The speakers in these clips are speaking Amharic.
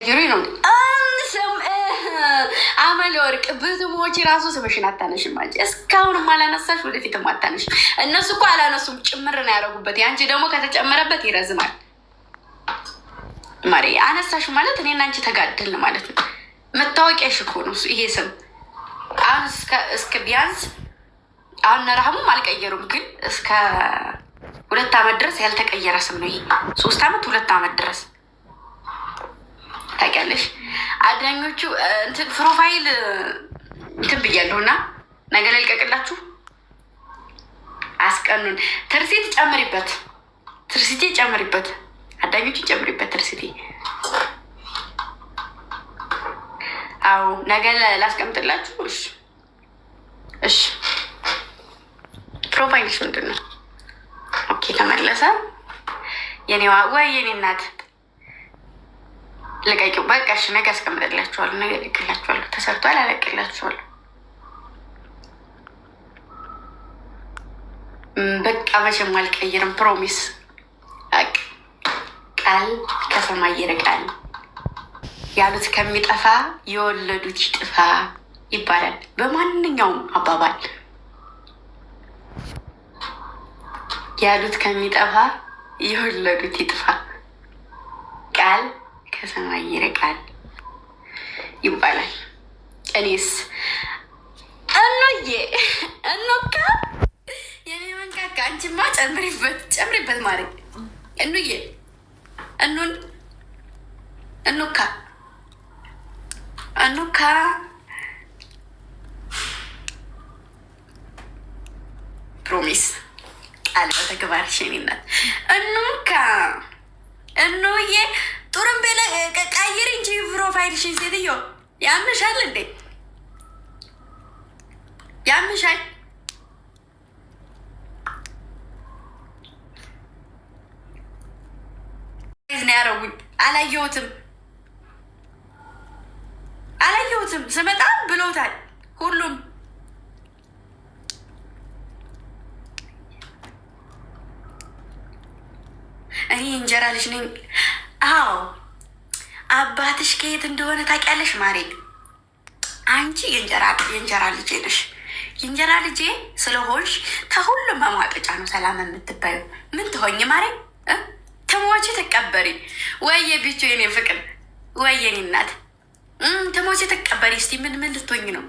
ይሩይ ነው አመል ወርቅ ብዙሞች ራሱ ስምሽን አታነሽም አንቺ እስካሁንም አላነሳሽ፣ ወደፊትም አታነሽም። እነሱ እኮ አላነሱም ጭምር ነው ያደረጉበት። ያንቺ ደግሞ ከተጨመረበት ይረዝማል። ማሪ አነሳሽ ማለት እኔና አንቺ ተጋደልን ማለት ነው። መታወቂያሽ እኮ ነው ይሄ ስም። አሁን እስከ ቢያንስ አሁን ረሃሙም አልቀየሩም፣ ግን እስከ 2 ዓመት ድረስ ያልተቀየረ ስም ነው ይሄ። 3 ዓመት 2 ዓመት ድረስ ታውቂያለሽ። አዳኞቹ እንትን ፕሮፋይል እንትን ብያለሁ እና ነገ ላይ ልቀቅላችሁ። አስቀኑን ትርሲት ጨምሪበት፣ ትርሲቴ ጨምሪበት፣ አዳኞቹ ጨምሪበት ትርሲቴ። አዎ ነገ ላስቀምጥላችሁ። እሺ እሺ። ፕሮፋይልሽ ምንድን ነው? ኦኬ ተመለሰ። የኔዋ ወይ የኔ እናት ለቀቂው በቃ እሺ። ነገ አስቀምጥላችኋለሁ፣ ነገ ልክላችኋለሁ። ተሰርቷል፣ አለቅላችኋለሁ። በቃ መቼም አልቀይርም። ፕሮሚስ። ቃል ከሰማይ ይርቃል፣ ያሉት ከሚጠፋ የወለዱት ይጥፋ ይባላል በማንኛውም አባባል። ያሉት ከሚጠፋ የወለዱት ይጥፋ፣ ቃል ከሰማይ ይርቃል ይባላል። እኔስ እኖዬ እኖካ የኔ መንካካ አንቺማ ጨምሪበት፣ ጨምሪበት ማድረግ እኑዬ እኑን እኑካ እኑካ ፕሮሚስ ቃል በተግባር ሸኒነት እኑካ እኑዬ ጡርምቤ ላይ ቀይር እንጂ ፕሮፋይልሽን። ሴትዮ ያምሻል እንዴ? ያምሻል? ነው ያረጉኝ። አላየሁትም አላየሁትም። ስመጣ ብለውታል ሁሉም። እኔ እንጀራ ልጅ ነኝ። አዎ አባትሽ ከየት እንደሆነ ታውቂያለሽ ማሬ? አንቺ የእንጀራ ልጄ ነሽ። የእንጀራ ልጄ ስለሆንሽ ከሁሉም መሟጠጫ ነው ሰላም የምትባዩ። ምን ትሆኝ ማሬ? ትሞቼ ተቀበሪ። ወየ ቢቾ የኔ ፍቅር፣ ወየ የኔ እናት ትሞቼ ተቀበሪ። እስቲ ምን ልትሆኝ ነው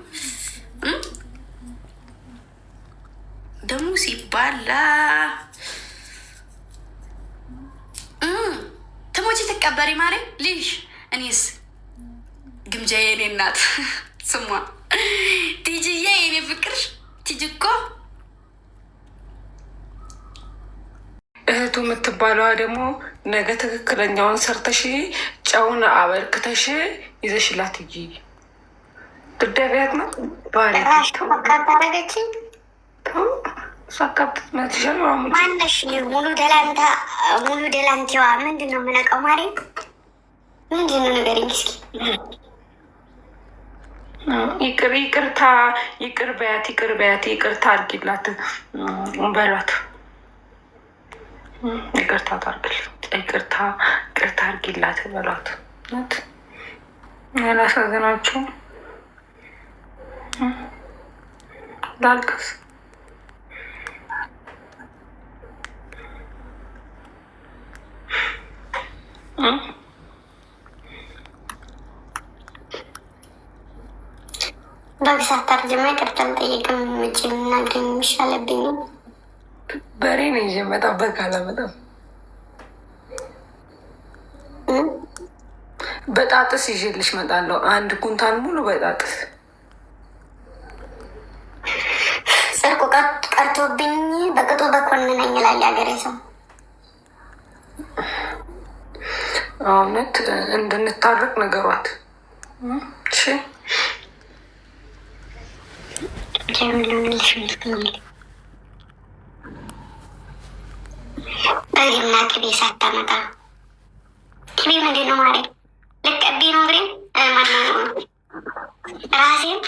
ደሙ ሲባላ? ትሞቼ ተቀበሪ ማሬ ልሽ። እኔስ ግምጃ የኔ እናት ስሟ ቲጂዬ የኔ ፍቅር ቲጂ እኮ እህቱ የምትባለዋ ደግሞ ነገ ትክክለኛውን ሰርተሽ ጨውን አበርክተሽ ይዘሽላት እጂ ትደቢያት ነው ባረገች ሳካብት መትሻል ማነሽ? ሙሉ ደላንቲዋ ምንድን ነው የምነቀው ማሬ? ምንድን ነው ነገር እስኪ ይቅር በያት ይቅርታ አድርጊላት በሏት። ይቅርታ አድርጊላት በሏት። ያላሳዝናችሁ ላልቅስ። በግሳታር ጀማ ይቅርታ አልጠይቅም። ውጭ የምናገኝ የሚሻለብኝ በሬ ነው ይዤ መጣሁ። በግ አላመጣም። በጣጥስ ይዤልሽ እመጣለሁ። 1 ኩንታል ሙሉ በጣጥስ። ጽድቁ ቀርቶብኝ በቅጡ በኮንነኝ ይላል ያገሬ ሰው። እውነት እንድንታረቅ ነገሯት። እሺ በግና ቅቤ ሳታመጣ ቅቤ ምንድን ነው ማሬ? ልቀቤ ነው እንግዲህ ማነው ራሴን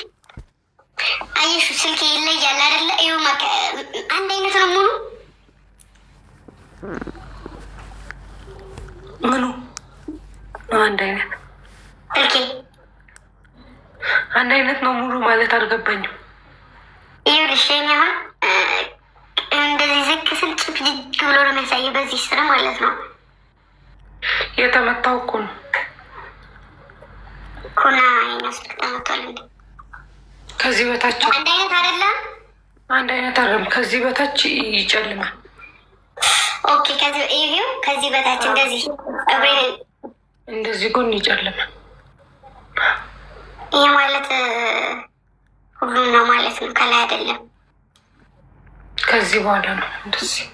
አየሹ። ስልክ ይለያል አይደለ? ይኸው አንድ አይነት ነው ሙሉ ምኑ አንድ አይነት ስልኬ አንድ አይነት ነው ሙሉ ማለት አልገባኝም። ይኸውልሽ እኔ አሁን እንደዚህ ዝቅ ስል ጭፍጅግ ብሎ ነው የሚያሳየው በዚህ ስር ማለት ነው። የተመታው እኮ ነው ኮና ይመስል ተመቷል። እንዴ ከዚህ በታች አንድ አይነት አይደለም፣ አንድ አይነት አይደለም። ከዚህ በታች ይጨልማል። ኦኬ ከዚህ በታች እንደዚህ እንደዚህ ጎን ይጨልማል። ይሄ ማለት ሁሉም ነው ማለት ነው፣ ከላይ አይደለም። ከዚህ በኋላ ነው እንደዚህ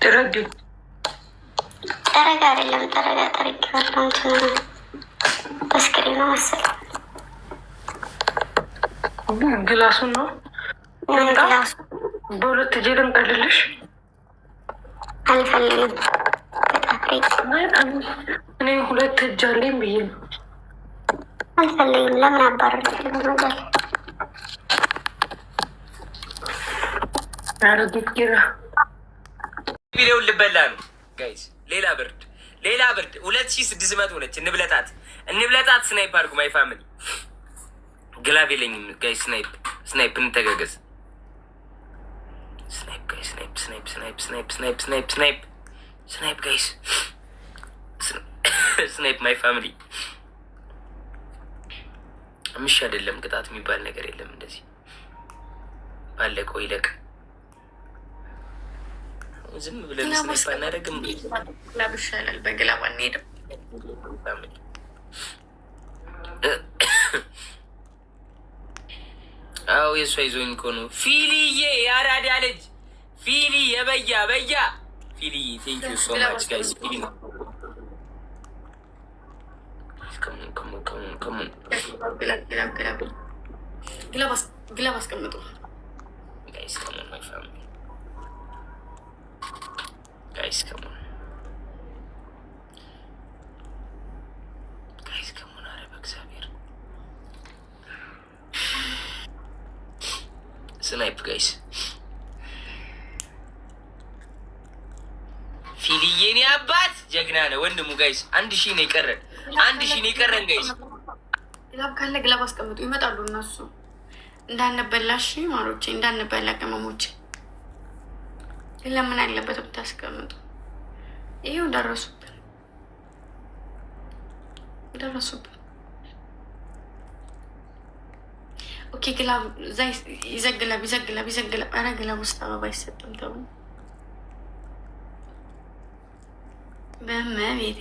ጠረጋ አይደለም፣ ጠረጋ ጠረግ ያለው በስክሪን ነው መሰለኝ። ግላሱን ነው በሁለት እጄ ልንቀልልሽ አልፈልግም። እኔ ሁለት እጅ አለኝ ብዬ ነው አልፈልግም። ለምን አባረር ነገር አረጊት ጊራ ቪዲዮውን ልበላ ነው ጋይስ። ሌላ ብርድ 2600 ሆነች። እንብለጣት ስናይፕ አድርጉ። ማይ ፋሚሊ ግላብ የለኝም ጋይስ። ስናይፕ እንተጋገዝ። ስናይፕ ጋይስ፣ ስናይፕ ጋይስ፣ ስናይፕ ማይ ፋሚሊ። ምሽ አይደለም ቅጣት የሚባል ነገር የለም። እንደዚህ ባለቀው ይለቅ። ዝም ብለን ስናይፕ አናደርግም። ግላብ ይሻላል። በግላብ አንሄድም። አዎ የእሷ ይዞኝ እኮ ነው። ፊልዬ የአራዳ ልጅ ፊሊ የበያ ፊልዬ ቴንክ ዩ ሶ ማች ጋይስ። ፊሊ ግላብ አስቀምጡ ጋይስ። ከሞን ማይ ፋሚሊ ጋይስ፣ ከሞን ጋይስ፣ ከሞን። ኧረ በእግዚአብሔር ስናይፕ ጋይስ። ፊልዬኔ አባት ጀግና ነው ወንድሙ ጋይስ። 1000 ነው የቀረን፣ 1000 ነው የቀረን ጋይስ። ግላብ ካለ ግላብ አስቀምጡ። ይመጣሉ እነሱ። እንዳንበላሽ ማሮቼ፣ እንዳንበላ ቅመሞች። ለምን አለበት ብታስቀምጡ? ይሄው ደረሱብን። ኦኬ ግላብ ይዘግላብ። ኧረ ግላብ ውስጥ አበባ አይሰጥም ተው በመቤቴ